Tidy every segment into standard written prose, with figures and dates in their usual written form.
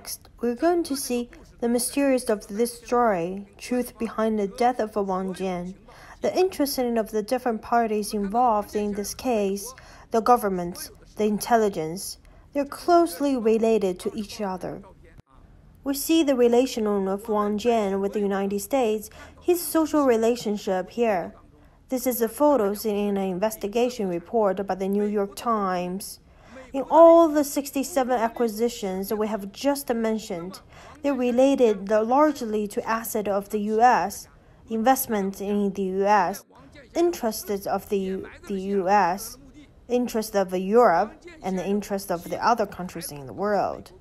Next, we're going to see the mysterious of this story, truth behind the death of Wang Jian, the interesting of the different parties involved in this case, the government, the intelligence. They're closely related to each other. We see the relation of Wang Jian with the United States, his social relationship here. This is the photos in an investigation report by the New York Times. In all the 67 acquisitions we have just mentioned, they're related largely to assets of the U.S., investments in the U.S., interests of the U.S., interests of Europe, and the interests of the other countries in the world.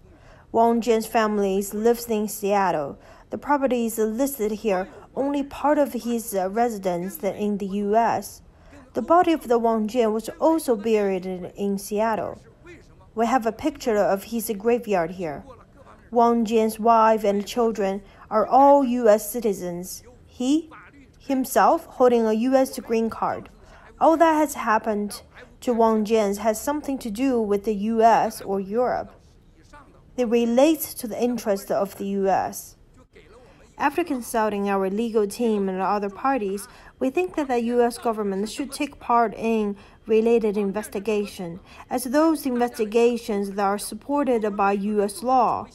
Wang Jian's family lives in Seattle. The property is listed here, only part of his residence in the U.S. The body of the Wang Jian was also buried in Seattle. We have a picture of his graveyard here. Wang Jian's wife and children are all U.S. citizens. He, himself, holding a U.S. green card. All that has happened to Wang Jian has something to do with the U.S. or Europe. They relate to the interests of the U.S. After consulting our legal team and other parties, we think that the U.S. government should take part in related investigation, as those investigations that are supported by U.S. law.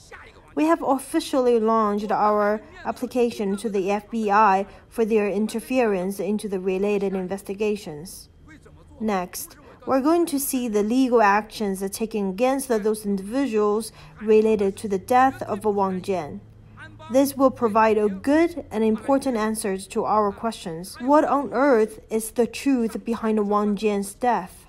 We have officially launched our application to the FBI for their interference into the related investigations. Next, we're going to see the legal actions taken against those individuals related to the death of Wang Jian. This will provide a good and important answer to our questions. What on earth is the truth behind Wang Jian's death?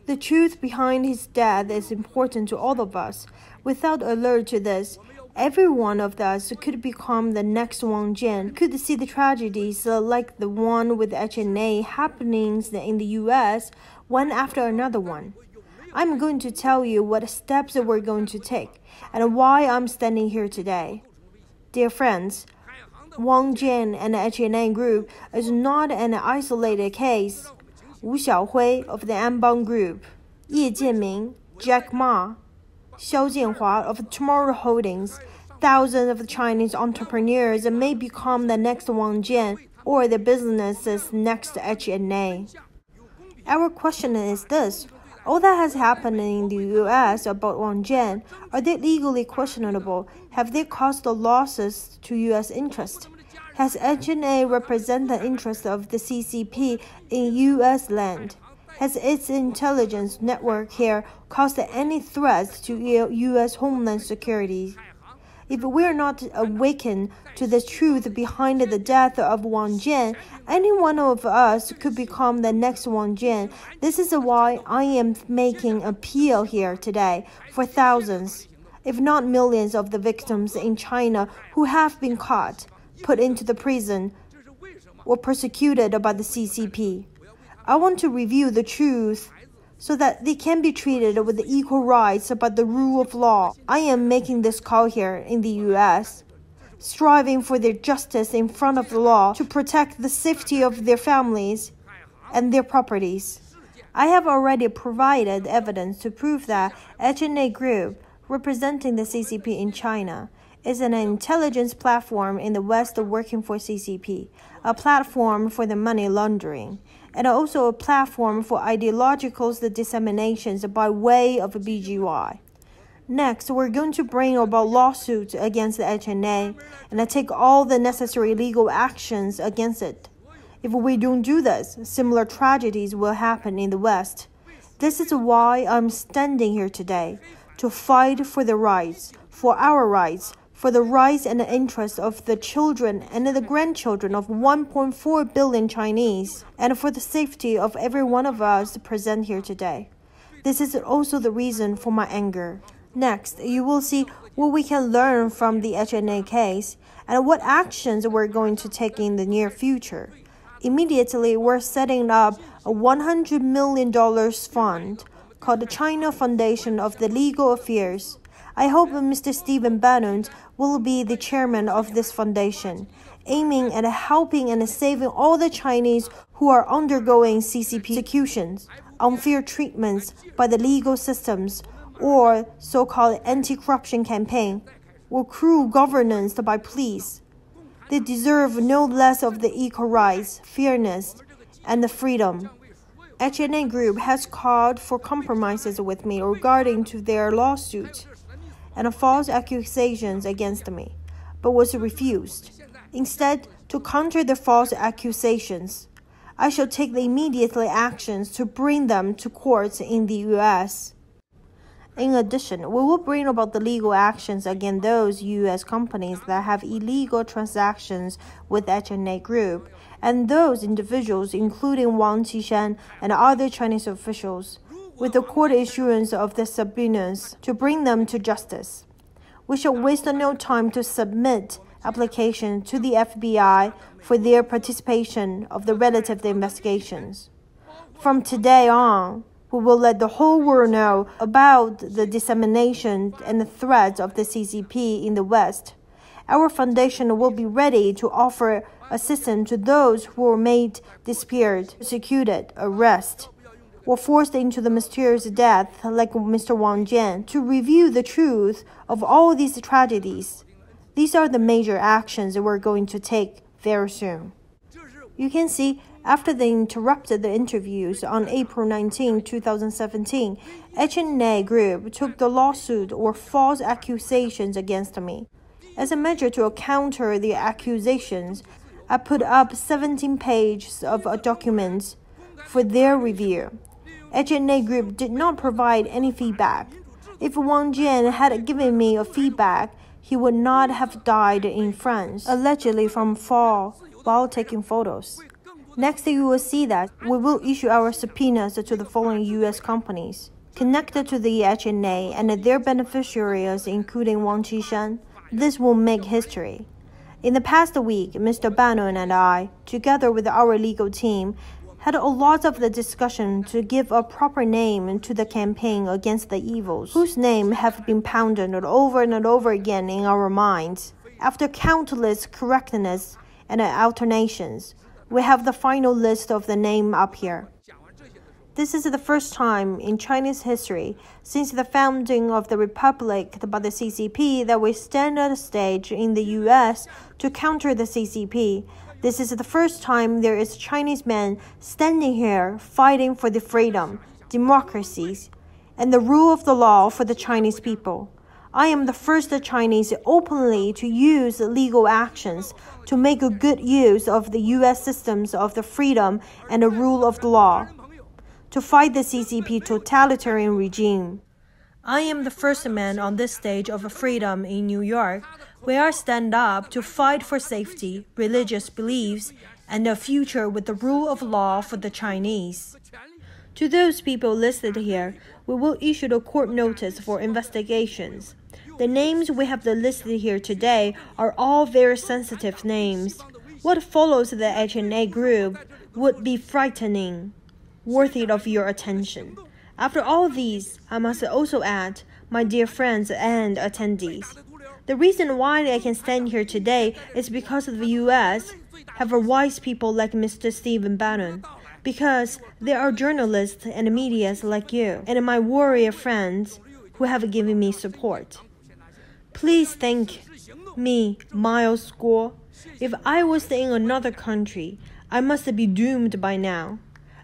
The truth behind his death is important to all of us. Without alert to this, every one of us could become the next Wang Jian, could see the tragedies like the one with HNA happening in the U.S., one after another one. I'm going to tell you what steps we're going to take and why I'm standing here today. Dear friends, Wang Jian and the HNA group is not an isolated case. Wu Xiaohui of the Anbang Group, Ye Jianming, Jack Ma, Xiao Jianhua of Tomorrow Holdings, thousands of Chinese entrepreneurs may become the next Wang Jian or the business's next HNA. Our question is this. All that has happened in the U.S. about Wang Jian, are they legally questionable? Have they caused losses to U.S. interest? Has HNA represented the interest of the CCP in U.S. land? Has its intelligence network here caused any threats to U.S. homeland security? If we are not awakened to the truth behind the death of Wang Jian, any one of us could become the next Wang Jian. This is why I am making an appeal here today for thousands, if not millions of the victims in China who have been caught, put into the prison, or persecuted by the CCP. I want to review the truth so that they can be treated with equal rights by the rule of law. I am making this call here in the U.S., striving for their justice in front of the law to protect the safety of their families and their properties. I have already provided evidence to prove that HNA Group, representing the CCP in China, is an intelligence platform in the West working for CCP, a platform for the money laundering, and also a platform for ideological disseminations by way of BGY. Next, we're going to bring about lawsuits against the HNA and take all the necessary legal actions against it. If we don't do this, similar tragedies will happen in the West. This is why I'm standing here today, to fight for the rights, for our rights, for the rights and the interests of the children and the grandchildren of 1.4 billion Chinese, and for the safety of every one of us present here today. This is also the reason for my anger. Next, you will see what we can learn from the HNA case and what actions we're going to take in the near future. Immediately, we're setting up a $100 million fund called the China Foundation of the Legal Affairs. I hope Mr. Stephen Bannon will be the chairman of this foundation, aiming at helping and saving all the Chinese who are undergoing CCP executions, unfair treatments by the legal systems, or so-called anti-corruption campaign, or cruel governance by police. They deserve no less of the equal rights, fairness, and the freedom. HNA Group has called for compromises with me regarding to their lawsuit and false accusations against me, but was refused. Instead, to counter the false accusations, I shall take the immediate actions to bring them to courts in the U.S. In addition, we will bring about the legal actions against those U.S. companies that have illegal transactions with HNA Group, and those individuals, including Wang Jian and other Chinese officials, with the court issuance of the subpoenas to bring them to justice. We shall waste no time to submit application to the FBI for their participation of the relative investigations. From today on, we will let the whole world know about the dissemination and the threats of the CCP in the West. Our foundation will be ready to offer assistance to those who were made disappeared, executed, arrested, or forced into the mysterious death like Mr. Wang Jian, to review the truth of all these tragedies. These are the major actions we're going to take very soon. You can see, after they interrupted the interviews on April 19, 2017, HNA Group took the lawsuit or false accusations against me. As a measure to counter the accusations, I put up 17 pages of documents for their review. HNA Group did not provide any feedback. If Wang Jian had given me a feedback, he would not have died in France, allegedly from fall while taking photos. Next, you will see that we will issue our subpoenas to the following U.S. companies connected to the HNA and their beneficiaries, including Wang Jian. This will make history. In the past week, Mr. Bannon and I, together with our legal team, had a lot of the discussion to give a proper name to the campaign against the evils, whose name have been pounded over and over again in our minds. After countless correctness and alternations, we have the final list of the name up here. This is the first time in Chinese history since the founding of the Republic by the CCP that we stand at a stage in the U.S. to counter the CCP. This is the first time there is a Chinese man standing here fighting for the freedom, democracies, and the rule of the law for the Chinese people. I am the first Chinese openly to use legal actions to make a good use of the U.S. systems of the freedom and the rule of the law, to fight the CCP totalitarian regime. I am the first man on this stage of freedom in New York, where I stand up to fight for safety, religious beliefs, and a future with the rule of law for the Chinese. To those people listed here, we will issue a court notice for investigations. The names we have listed here today are all very sensitive names. What follows the HNA Group would be frightening, worthy of your attention. After all these, I must also add, my dear friends and attendees, the reason why I can stand here today is because the U.S. have wise people like Mr. Stephen Bannon, because there are journalists and medias like you and my warrior friends who have given me support. Please thank me, Miles Guo. If I was in another country, I must be doomed by now.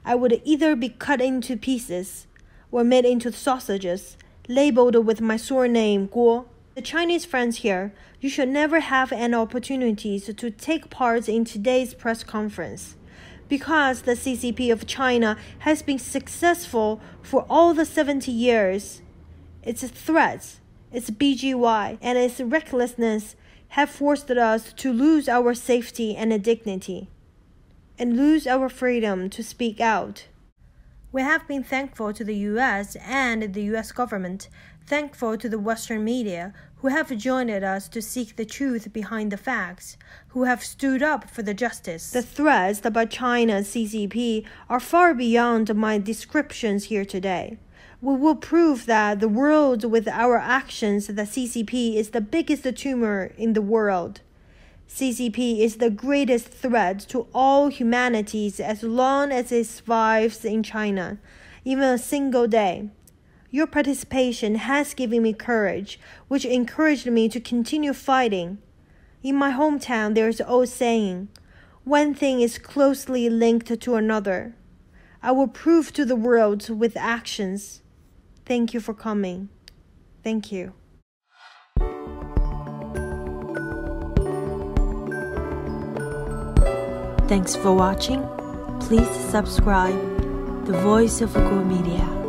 I would either be cut into pieces or made into sausages, labeled with my surname Guo. The Chinese friends here, you should never have an opportunity to take part in today's press conference, because the CCP of China has been successful for all the 70 years. Its threats, its BGY, and its recklessness have forced us to lose our safety and dignity, and lose our freedom to speak out. We have been thankful to the U.S. and the U.S. government, thankful to the Western media, who have joined us to seek the truth behind the facts, who have stood up for the justice. The threats by China's CCP are far beyond my descriptions here today. We will prove that the world with our actions that CCP is the biggest tumor in the world. CCP is the greatest threat to all humanities as long as it survives in China, even a single day. Your participation has given me courage, which encouraged me to continue fighting. In my hometown, there is an old saying, one thing is closely linked to another. I will prove to the world with actions. Thank you for coming. Thank you. Thanks for watching. Please subscribe The Voice of Go Media.